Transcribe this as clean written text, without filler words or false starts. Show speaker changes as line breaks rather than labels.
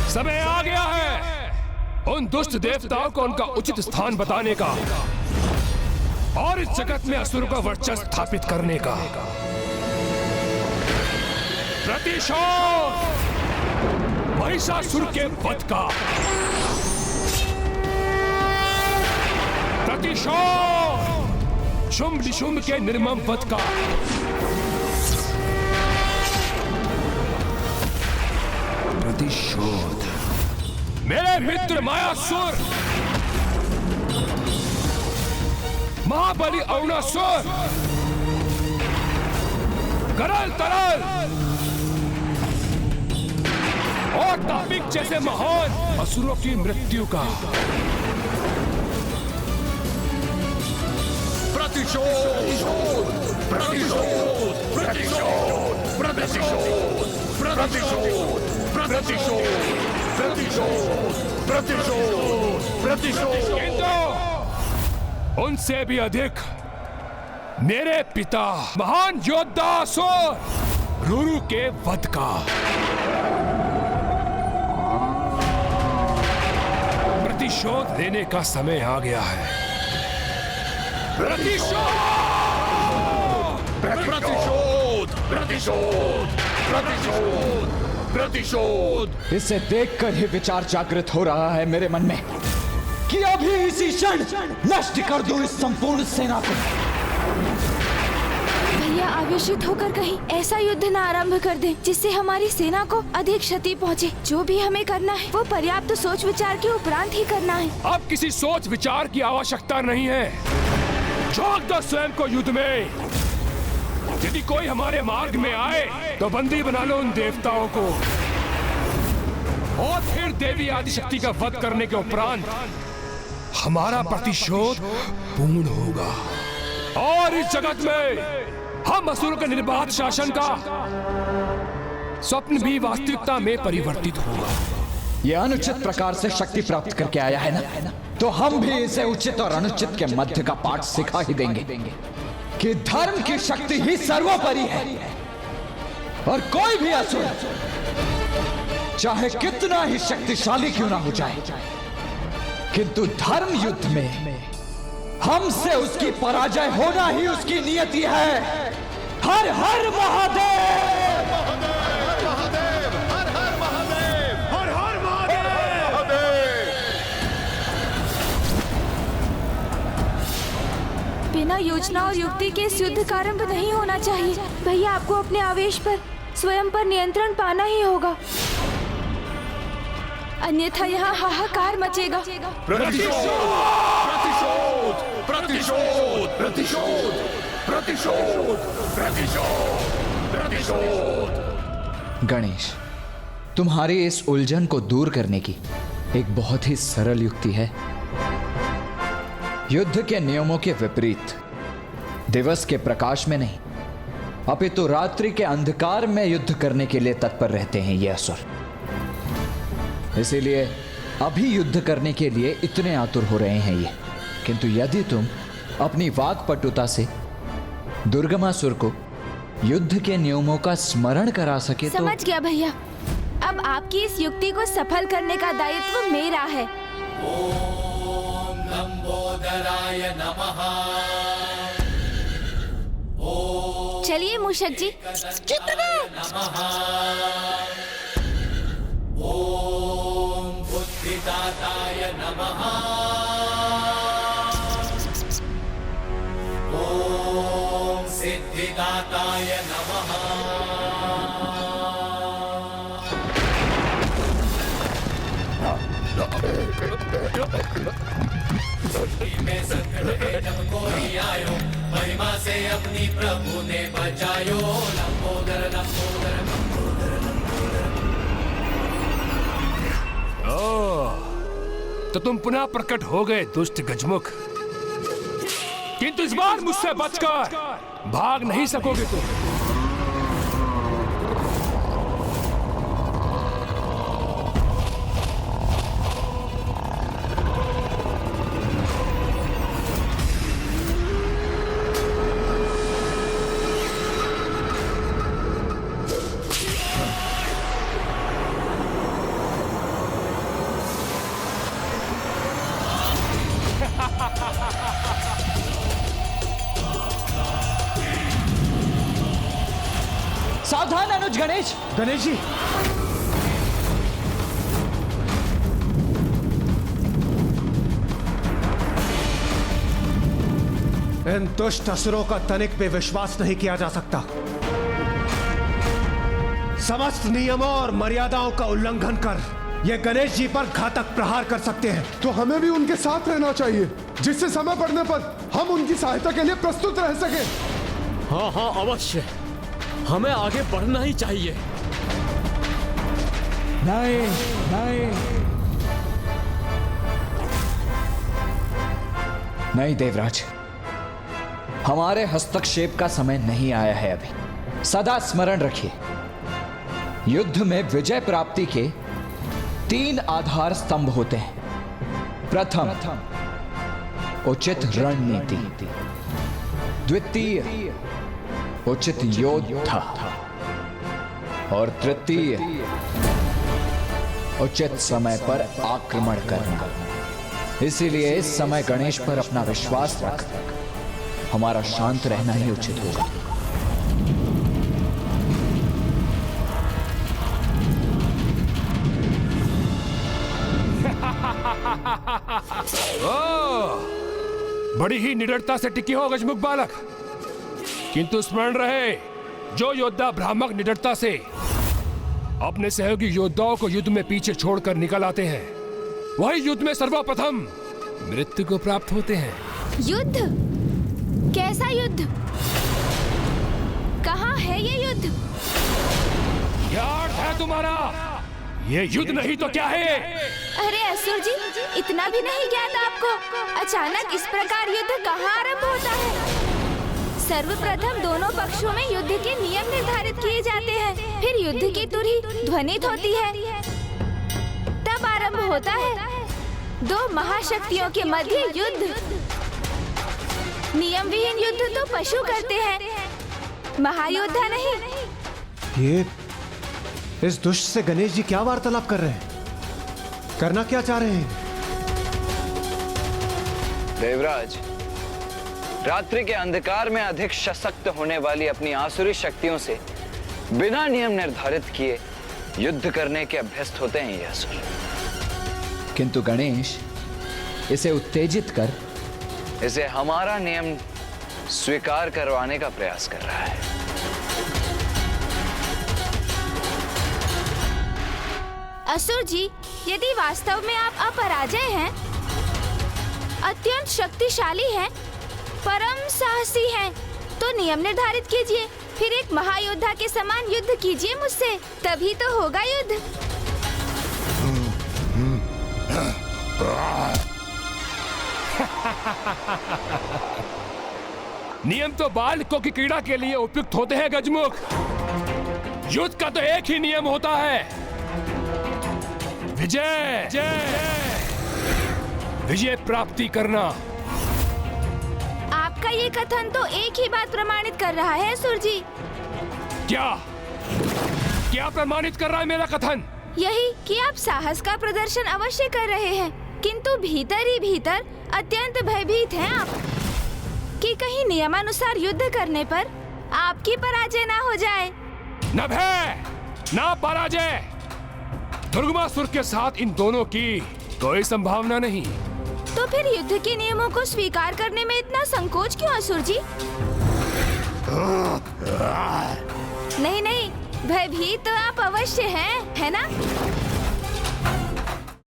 समय आ गया है उन दुष्ट देवताओं को उनका उचित स्थान बताने का और इस जगत में असुर का वर्चस्व स्थापित करने का। प्रतिशोध महिषासुर के वध का। प्रतिशोध शुंभ निशुंभ के निर्मम वध का। प्रतिशोध मेरे मित्र मायासुर, महाबली अरुणासुर, करल तरल और तापिक जैसे महान असुरों की मृत्यु का।
प्रतिशोध, प्रतिशोध, प्रतिशोध, प्रतिशोध, प्रतिशोध, प्रतिशोध, प्रतिशोध, प्रतिशोध, प्रतिशोध।
किंतु उनसे भी अधिक मेरे पिता महान योद्धा असुर रुरु के वध का। प्रतिशोध लेने का समय आ गया है। प्रतिशोध,
प्रतिशोध, प्रतिशोध, प्रतिशोध, प्रतिशोध।
इसे देखकर ही विचार जागृत हो रहा है मेरे मन में कि अभी इसी क्षण नष्ट कर दूं इस संपूर्ण सेना को।
भैया आवेशित होकर कहीं ऐसा युद्ध न आरंभ कर दें जिससे हमारी सेना को अधिक क्षति पहुंचे। जो भी हमें करना है वो पर्याप्त सोच विचार के उपरांत ही करना है।
अब किसी सोच विचार की आवश्यकता नहीं है। झोंक दो स्वयं को युद्ध में। यदि कोई हमारे मार्ग में आए तो बंदी बना लो उन देवताओं को और फिर देवी आदिशक्ति का वध करने के उपरांत हमारा प्रतिशोध पूर्ण होगा और इस जगत में हम असुरों के निर्बाध शासन का स्वप्न भी वास्तविकता में परिवर्तित होगा।
ये अनुचित प्रकार से शक्ति प्राप्त करके आया है ना, तो हम भी इसे उचित और अनुचित के मध्य का पाठ सिखा ही देंगे कि धर्म की शक्ति ही सर्वोपरि है और कोई भी असुर चाहे कितना ही शक्तिशाली क्यों ना हो जाए, किंतु धर्म युद्ध में हमसे उसकी पराजय होना ही उसकी नियति है। हर हर महादेव,
महादेव, हर हर महादेव, हर हर महादेव।
बिना योजना और युक्ति के इस युद्ध का आरंभ नहीं होना चाहिए। भैया आपको अपने आवेश पर स्वयं पर नियंत्रण पाना ही होगा, अन्यथा यहाँ हाहाकार मचेगा।
प्रतिशोध, प्रतिशोध, प्रतिशोध, प्रतिशोध, प्रतिशोध, प्रतिशोध, प्रतिशोध।
गणेश, तुम्हारी इस उलझन को दूर करने की एक बहुत ही सरल युक्ति है। युद्ध के नियमों के विपरीत दिवस के प्रकाश में नहीं अपितु रात्रि के अंधकार में युद्ध करने के लिए तत्पर रहते हैं ये असुर। इसीलिए अभी युद्ध करने के लिए इतने आतुर हो रहे हैं ये। किंतु यदि तुम अपनी वाक्पटुता से दुर्गमासुर को युद्ध के नियमों का स्मरण करा सके तो।
समझ गया भैया, अब आपकी इस युक्ति को सफल करने का दायित्व मेरा है।
ओम लंबोदराय नमः।
चलिए मूषक जी।
ओम बुद्धिदाताय नमः। ओम सिद्धिदाताय नमः। में संकट है जब कोई आयो, महिमा से अपनी प्रभु ने बचायो। लंबोदर लंबोदर लंबोदर लंबोदर।
तो तुम पुनः प्रकट हो गए दुष्ट गजमुख, किंतु इस बार मुझसे बचकर भाग नहीं सकोगे तुम।
सावधान अनुज गणेश।
गणेश जी, इन दुष्ट असुरों का तनिक भी विश्वास नहीं किया जा सकता। समस्त नियमों और मर्यादाओं का उल्लंघन कर ये गणेश जी पर घातक प्रहार कर सकते हैं।
तो हमें भी उनके साथ रहना चाहिए, जिससे समय पड़ने पर हम उनकी सहायता के लिए प्रस्तुत रह सके।
हाँ हाँ अवश्य, हमें आगे बढ़ना ही चाहिए।
नहीं नहीं नहीं देवराज, हमारे हस्तक्षेप का समय नहीं आया है अभी। सदा स्मरण रखिए, युद्ध में विजय प्राप्ति के 3 आधार स्तंभ होते हैं। प्रथम, उचित रणनीति। द्वितीय, उचित योद्धा। और तृतीय, उचित समय पर आक्रमण करना। इसीलिए इस समय गणेश पर अपना विश्वास रख हमारा शांत रहना ही उचित होगा।
बड़ी ही निडरता से टिकी हो गजमुख बालक, किंतु स्मरण रहे, जो योद्धा भ्रामक निडरता से अपने सहयोगी योद्धाओं को युद्ध में पीछे छोड़कर निकल आते हैं, वही युद्ध में सर्वप्रथम मृत्यु को प्राप्त होते हैं।
युद्ध? कैसा युद्ध? कहाँ है ये युद्ध?
क्या अर्थ है तुम्हारा? ये युद्ध नहीं तो क्या है?
अरे असुर जी, इतना भी नहीं ज्ञात आपको? अचानक इस प्रकार युद्ध कहाँ आरंभ होता है? सर्वप्रथम दोनों पक्षों में युद्ध के नियम निर्धारित किए जाते हैं, फिर युद्ध की तुरही ध्वनित होती है, तब आरंभ होता है 2 महाशक्तियों के मध्य युद्ध। नियम विहीन युद्ध तो पशु करते हैं, महायोद्धा नहीं।
ये इस दुष्ट से गणेश जी क्या वार्तालाप कर रहे हैं? करना क्या चाह रहे हैं?
देवराज, रात्रि के अंधकार में अधिक सशक्त होने वाली अपनी आसुरी शक्तियों से बिना नियम निर्धारित किए युद्ध करने के अभ्यस्त होते हैं ये असुर।
किंतु गणेश इसे उत्तेजित कर
इसे हमारा नियम स्वीकार करवाने का प्रयास कर रहा है।
असुर जी, यदि वास्तव में आप अपराजय हैं, अत्यंत शक्तिशाली हैं, परम साहसी हैं, तो नियम निर्धारित कीजिए, फिर एक महायोद्धा के समान युद्ध कीजिए मुझसे, तभी तो होगा युद्ध।
नियम तो बालकों की क्रीड़ा के लिए उपयुक्त होते हैं गजमुख। युद्ध का तो एक ही नियम होता है, विजय। विजय प्राप्ति करना।
आपका ये कथन तो एक ही बात प्रमाणित कर रहा है असुर जी।
क्या प्रमाणित कर रहा है मेरा कथन?
यही कि आप साहस का प्रदर्शन अवश्य कर रहे हैं, किंतु भीतर ही भीतर अत्यंत भयभीत हैं आप कि कहीं नियमानुसार युद्ध करने पर आपकी पराजय ना हो जाए।
न भय न पराजय, दुर्गमासुर के साथ इन दोनों की कोई संभावना नहीं।
तो फिर युद्ध के नियमों को स्वीकार करने में इतना संकोच क्यों असुर जी? नहीं, भयभीत तो आप अवश्य हैं, है ना?